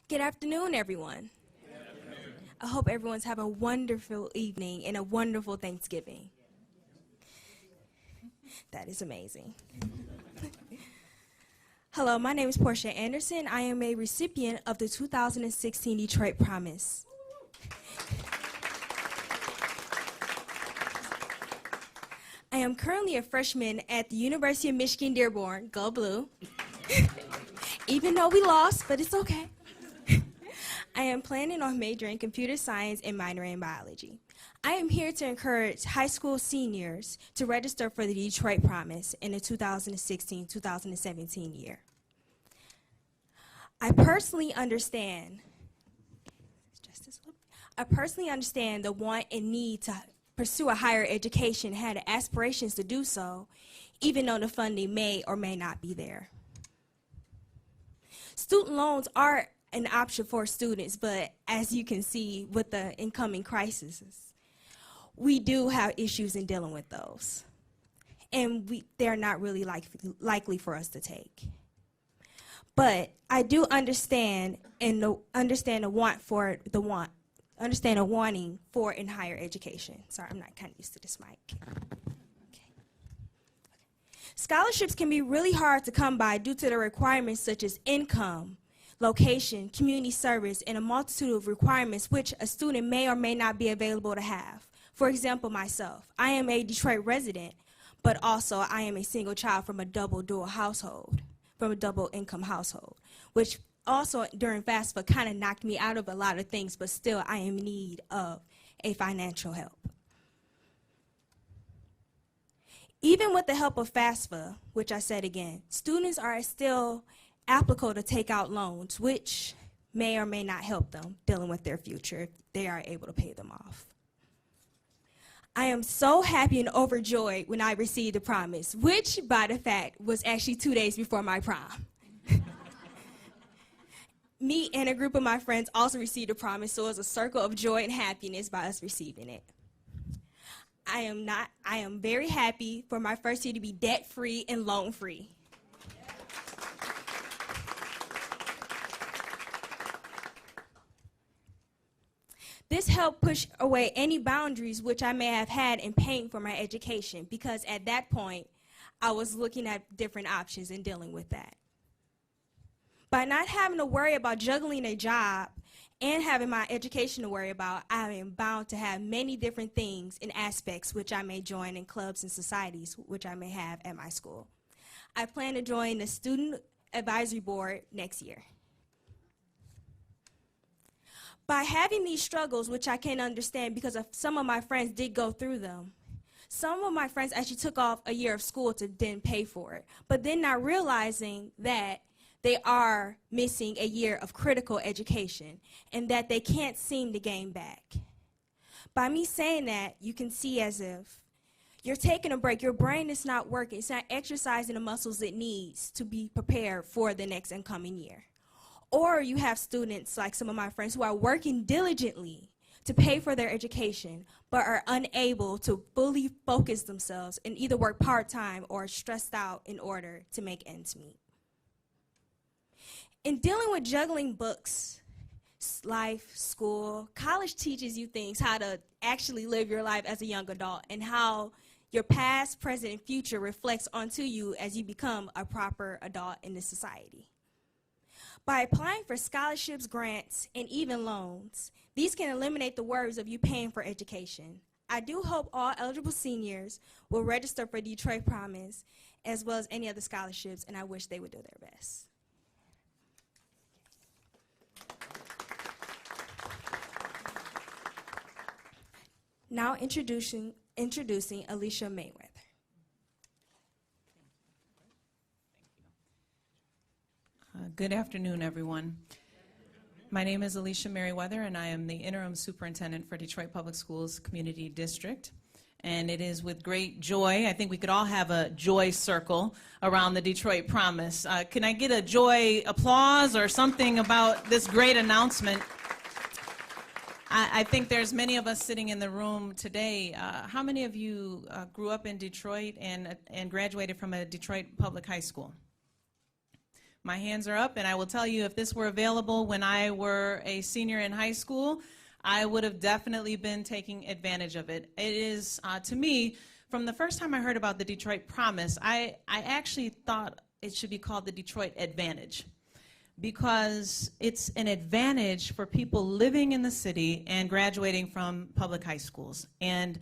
Good afternoon, everyone. Good afternoon. I hope everyone's having a wonderful evening and a wonderful Thanksgiving. That is amazing. Hello, my name is Portia Anderson. I am a recipient of the 2016 Detroit Promise. I am currently a freshman at the University of Michigan Dearborn. Go Blue. Even though we lost, but it's okay. I am planning on majoring in computer science and minoring in biology. I am here to encourage high school seniors to register for the Detroit Promise in the 2016-2017 year. I personally understand the want and need to pursue a higher education, had the aspirations to do so, even though the funding may or may not be there. Student loans are an option for students, but as you can see with the incoming crises, we do have issues in dealing with those. And they're not really likely for us to take. But I do understand understand a wanting for in higher education. Sorry, I'm not kind of used to this mic. Okay. Scholarships can be really hard to come by due to the requirements such as income, location, community service, and a multitude of requirements which a student may or may not be available to have. For example, myself, I am a Detroit resident, but also I am a single child from a double income household, which also during FAFSA kind of knocked me out of a lot of things, but still I am in need of a financial help. Even with the help of FAFSA, which I said again, students are still applicable to take out loans, which may or may not help them dealing with their future if they are able to pay them off. I am so happy and overjoyed when I received the promise, which, by the fact, was actually 2 days before my prom. Me and a group of my friends also received a promise, so it was a circle of joy and happiness by us receiving it. I am very happy for my first year to be debt-free and loan-free. This helped push away any boundaries which I may have had in paying for my education, because at that point, I was looking at different options and dealing with that. By not having to worry about juggling a job and having my education to worry about, I am bound to have many different things and aspects which I may join in clubs and societies which I may have at my school. I plan to join the Student Advisory Board next year. By having these struggles, which I can understand because some of my friends did go through them, some of my friends actually took off a year of school to then pay for it, but then not realizing that they are missing a year of critical education and that they can't seem to gain back. By me saying that, you can see as if you're taking a break, your brain is not working, it's not exercising the muscles it needs to be prepared for the next incoming year. Or you have students, like some of my friends, who are working diligently to pay for their education, but are unable to fully focus themselves and either work part-time or stressed out in order to make ends meet. In dealing with juggling books, life, school, college teaches you things, how to actually live your life as a young adult and how your past, present, and future reflects onto you as you become a proper adult in this society. By applying for scholarships, grants, and even loans, these can eliminate the worries of you paying for education. I do hope all eligible seniors will register for Detroit Promise as well as any other scholarships, and I wish they would do their best. Now introducing Alicia Mayweather. Good afternoon, everyone. My name is Alicia Merriweather, and I am the interim superintendent for Detroit Public Schools Community District. And it is with great joy, I think we could all have a joy circle around the Detroit Promise. Can I get a joy applause or something about this great announcement? I think there's many of us sitting in the room today. How many of you grew up in Detroit and graduated from a Detroit public high school? My hands are up, and I will tell you, if this were available when I were a senior in high school, I would have definitely been taking advantage of it. It is, to me, from the first time I heard about the Detroit Promise, I actually thought it should be called the Detroit Advantage, because it's an advantage for people living in the city and graduating from public high schools. And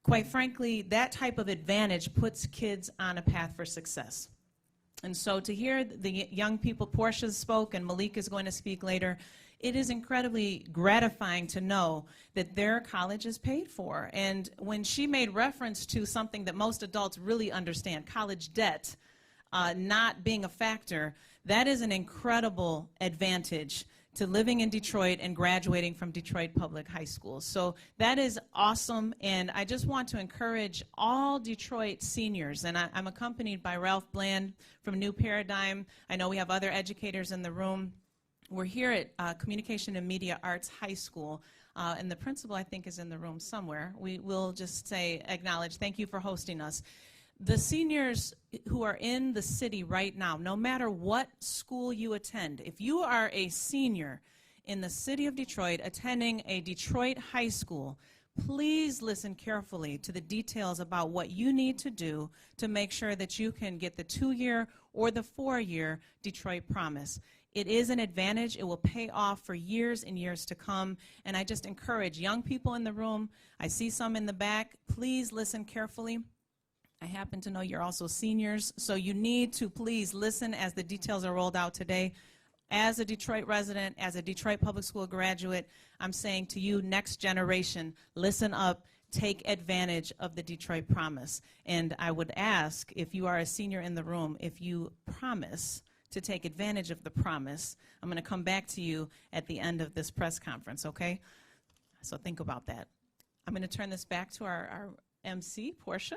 quite frankly, that type of advantage puts kids on a path for success. And so to hear the young people, Portia spoke and Malik is going to speak later, it is incredibly gratifying to know that their college is paid for. And when she made reference to something that most adults really understand, college debt not being a factor, that is an incredible advantage to living in Detroit and graduating from Detroit Public High Schools. So that is awesome, and I just want to encourage all Detroit seniors, and I'm accompanied by Ralph Bland from New Paradigm. I know we have other educators in the room. We're here at Communication and Media Arts High School, and the principal, I think, is in the room somewhere. We will just say, acknowledge, thank you for hosting us. The seniors who are in the city right now, no matter what school you attend, if you are a senior in the city of Detroit attending a Detroit high school, please listen carefully to the details about what you need to do to make sure that you can get the 2-year or the 4-year Detroit Promise. It is an advantage. It will pay off for years and years to come. And I just encourage young people in the room, I see some in the back, please listen carefully. I happen to know you're also seniors, so you need to please listen as the details are rolled out today. As a Detroit resident, as a Detroit Public School graduate, I'm saying to you, next generation, listen up, take advantage of the Detroit Promise. And I would ask, if you are a senior in the room, if you promise to take advantage of the promise, I'm going to come back to you at the end of this press conference, okay? So think about that. I'm going to turn this back to our MC, Portia.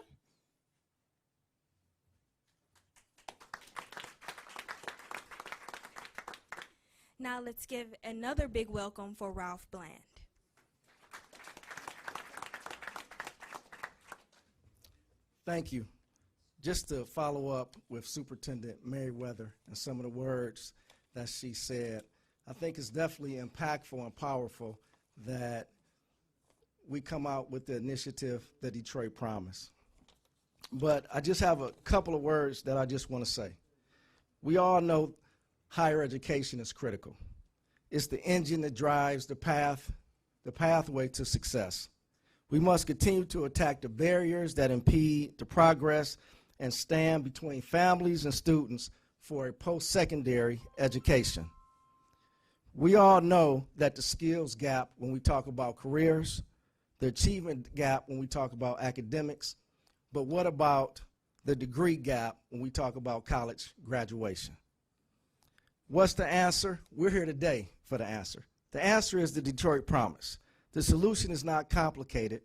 Now let's give another big welcome for Ralph Bland. Thank you. Just to follow up with Superintendent Merriweather and some of the words that she said, I think it's definitely impactful and powerful that we come out with the initiative, the Detroit Promise. But I just have a couple of words that I just want to say. We all know higher education is critical. It's the engine that drives the pathway to success. We must continue to attack the barriers that impede the progress and stand between families and students for a post-secondary education. We all know that the skills gap when we talk about careers, the achievement gap when we talk about academics, but what about the degree gap when we talk about college graduation? What's the answer? We're here today for the answer. The answer is the Detroit Promise. The solution is not complicated.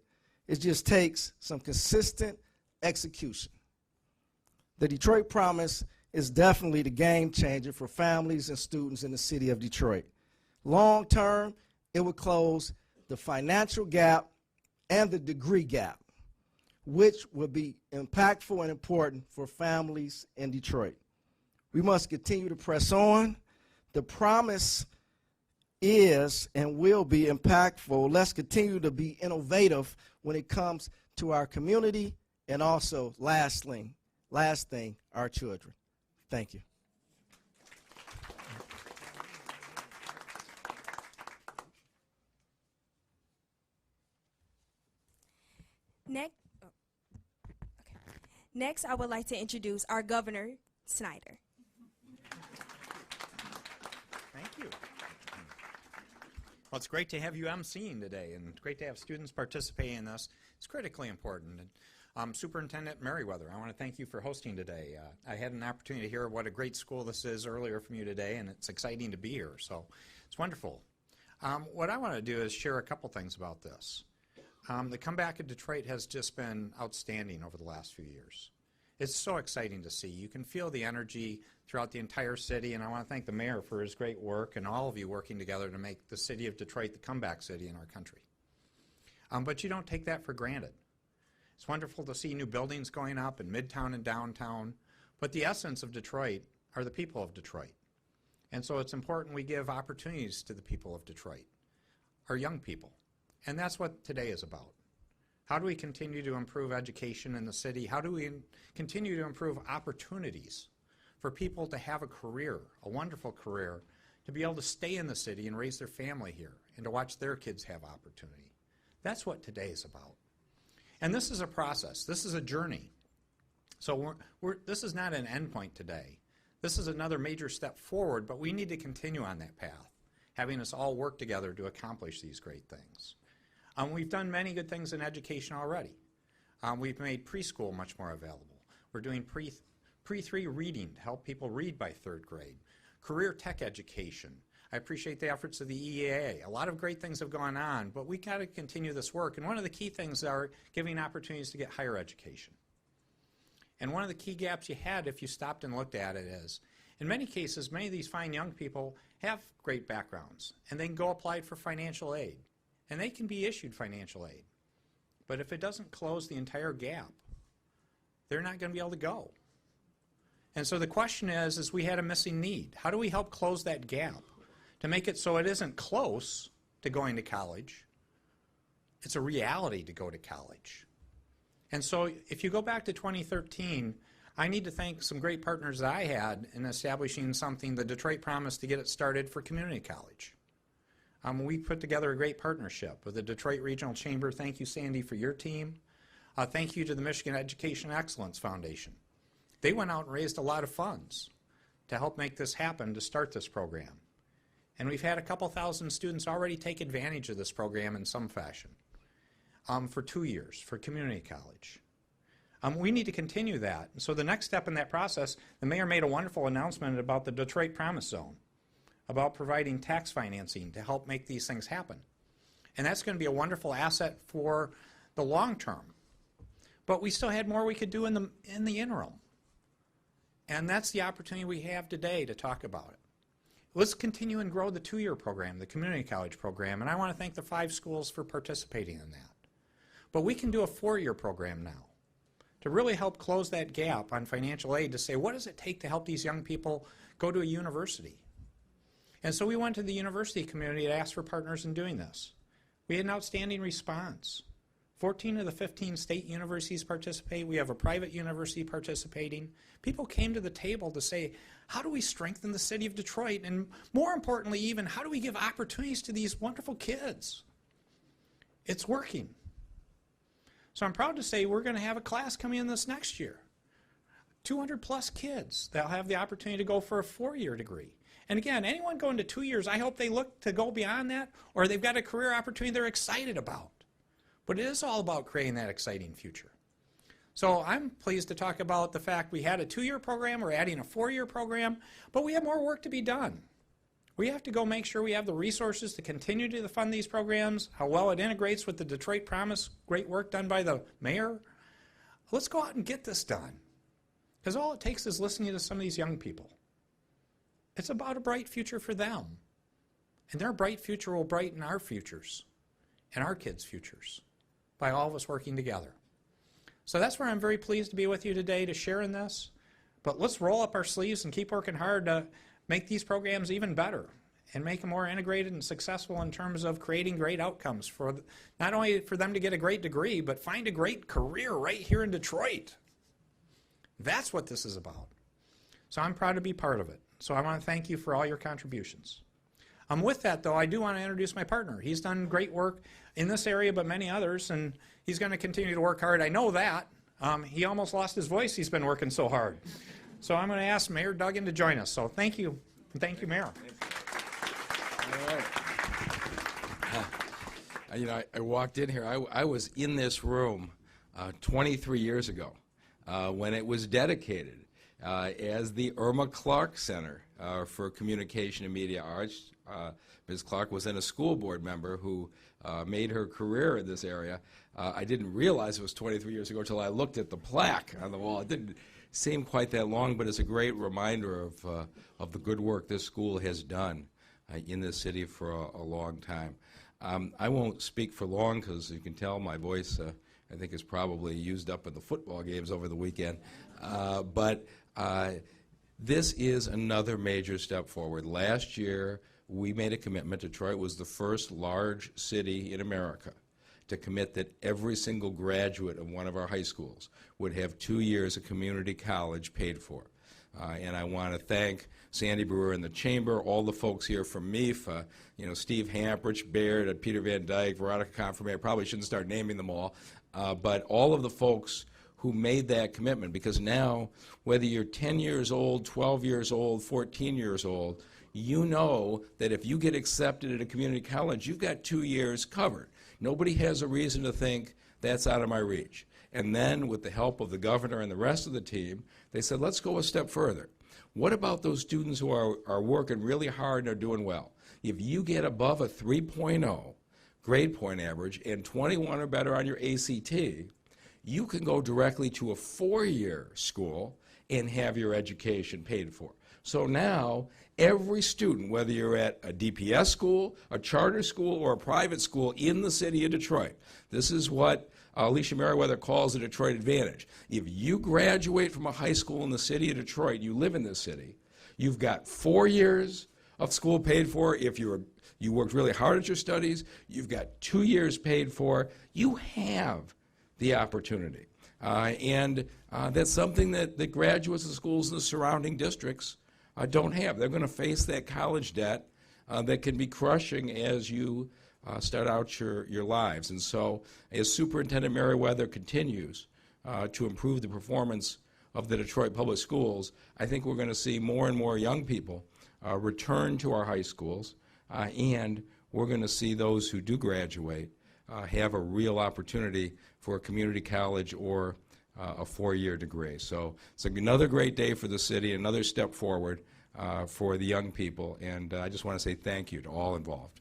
It just takes some consistent execution. The Detroit Promise is definitely the game changer for families and students in the city of Detroit. Long term, it will close the financial gap and the degree gap, which will be impactful and important for families in Detroit. We must continue to press on. The promise is and will be impactful. Let's continue to be innovative when it comes to our community and also, last thing, our children. Thank you. Next, I would like to introduce our governor, Snyder. Thank you. Well, it's great to have you emceeing today, and it's great to have students participating in this. It's critically important. And, Superintendent Merriweather, I want to thank you for hosting today. I had an opportunity to hear what a great school this is earlier from you today, and it's exciting to be here, so it's wonderful. What I want to do is share a couple things about this. The comeback in Detroit has just been outstanding over the last few years. It's so exciting to see. You can feel the energy throughout the entire city, and I want to thank the mayor for his great work and all of you working together to make the city of Detroit the comeback city in our country. But you don't take that for granted. It's wonderful to see new buildings going up in Midtown and downtown, but the essence of Detroit are the people of Detroit. And so it's important we give opportunities to the people of Detroit, our young people. And that's what today is about. How do we continue to improve education in the city? How do we continue to improve opportunities for people to have a career, a wonderful career, to be able to stay in the city and raise their family here and to watch their kids have opportunity? That's what today is about. And this is a process. This is a journey. So this is not an endpoint today. This is another major step forward, but we need to continue on that path, having us all work together to accomplish these great things. We've done many good things in education already. We've made preschool much more available. We're doing pre-3 reading to help people read by 3rd grade. Career tech education. I appreciate the efforts of the EAA. A lot of great things have gone on, but we got to continue this work. And one of the key things are giving opportunities to get higher education. And one of the key gaps you had, if you stopped and looked at it, is in many cases, many of these fine young people have great backgrounds, and they can go apply for financial aid, and they can be issued financial aid. But if it doesn't close the entire gap, they're not going to be able to go. And so the question is we had a missing need. How do we help close that gap to make it so it isn't close to going to college? It's a reality to go to college. And so if you go back to 2013, I need to thank some great partners that I had in establishing something, the Detroit Promise, to get it started for community college. We put together a great partnership with the Detroit Regional Chamber. Thank you, Sandy, for your team. Thank you to the Michigan Education Excellence Foundation. They went out and raised a lot of funds to help make this happen, to start this program. And we've had a couple thousand students already take advantage of this program in some fashion for 2 years for community college. We need to continue that. And so the next step in that process, the mayor made a wonderful announcement about the Detroit Promise Zone, about providing tax financing to help make these things happen. And that's going to be a wonderful asset for the long term. But we still had more we could do in the interim. And that's the opportunity we have today to talk about it. Let's continue and grow the 2-year program, the community college program, and I want to thank the 5 schools for participating in that. But we can do a 4-year program now to really help close that gap on financial aid, to say, what does it take to help these young people go to a university? And so we went to the university community to ask for partners in doing this. We had an outstanding response. 14 of the 15 state universities participate. We have a private university participating. People came to the table to say, how do we strengthen the city of Detroit? And more importantly even, how do we give opportunities to these wonderful kids? It's working. So I'm proud to say we're going to have a class coming in this next year. 200 plus kids that'll have the opportunity to go for a 4-year degree. And again, anyone going to 2 years, I hope they look to go beyond that, or they've got a career opportunity they're excited about. But it is all about creating that exciting future. So I'm pleased to talk about the fact we had a 2-year program, we're adding a 4-year program, but we have more work to be done. We have to go make sure we have the resources to continue to fund these programs, how well it integrates with the Detroit Promise, great work done by the mayor. Let's go out and get this done. Because all it takes is listening to some of these young people. It's about a bright future for them. And their bright future will brighten our futures and our kids' futures by all of us working together. So that's where I'm very pleased to be with you today to share in this. But let's roll up our sleeves and keep working hard to make these programs even better and make them more integrated and successful in terms of creating great outcomes for not only for them to get a great degree, but find a great career right here in Detroit. That's what this is about. So I'm proud to be part of it. So I want to thank you for all your contributions. With that, though, I do want to introduce my partner. He's done great work in this area, but many others, and he's going to continue to work hard. I know that. He almost lost his voice. He's been working so hard. So I'm going to ask Mayor Duggan to join us. So thank you. Thank you, Mayor. All right. I walked in here. I was in this room 23 years ago when it was dedicated as the Irma Clark Center for Communication and Media Arts. Ms. Clark was then a school board member who made her career in this area. I didn't realize it was 23 years ago until I looked at the plaque on the wall. It didn't seem quite that long, but it's a great reminder of the good work this school has done in this city for a long time. I won't speak for long because you can tell my voice, I think, is probably used up in the football games over the weekend. But This is another major step forward. Last year, we made a commitment. Detroit was the first large city in America to commit that every single graduate of one of our high schools would have 2 years of community college paid for. And I want to thank Sandy Brewer and the Chamber, all the folks here from MEFA, Steve Hamprich, Baird, Peter Van Dyke, Veronica Confirmé. I probably shouldn't start naming them all, but all of the folks who made that commitment, because now, whether you're 10 years old, 12 years old, 14 years old, you know that if you get accepted at a community college, you've got 2 years covered. Nobody has a reason to think that's out of my reach. And then, with the help of the governor and the rest of the team, they said, let's go a step further. What about those students who are working really hard and are doing well? If you get above a 3.0 grade point average and 21 or better on your ACT, you can go directly to a 4-year school and have your education paid for. So now, every student, whether you're at a DPS school, a charter school, or a private school in the city of Detroit, this is what Alicia Merriweather calls the Detroit Advantage. If you graduate from a high school in the city of Detroit, you live in this city, you've got 4 years of school paid for. If you worked really hard at your studies, you've got 2 years paid for. You have the opportunity. And that's something that graduates of schools in the surrounding districts don't have. They're going to face that college debt that can be crushing as you start out your lives. And so, as Superintendent Merriweather continues to improve the performance of the Detroit Public Schools, I think we're going to see more and more young people return to our high schools, and we're going to see those who do graduate have a real opportunity for a community college or a 4-year degree. So it's another great day for the city, another step forward for the young people, and I just want to say thank you to all involved.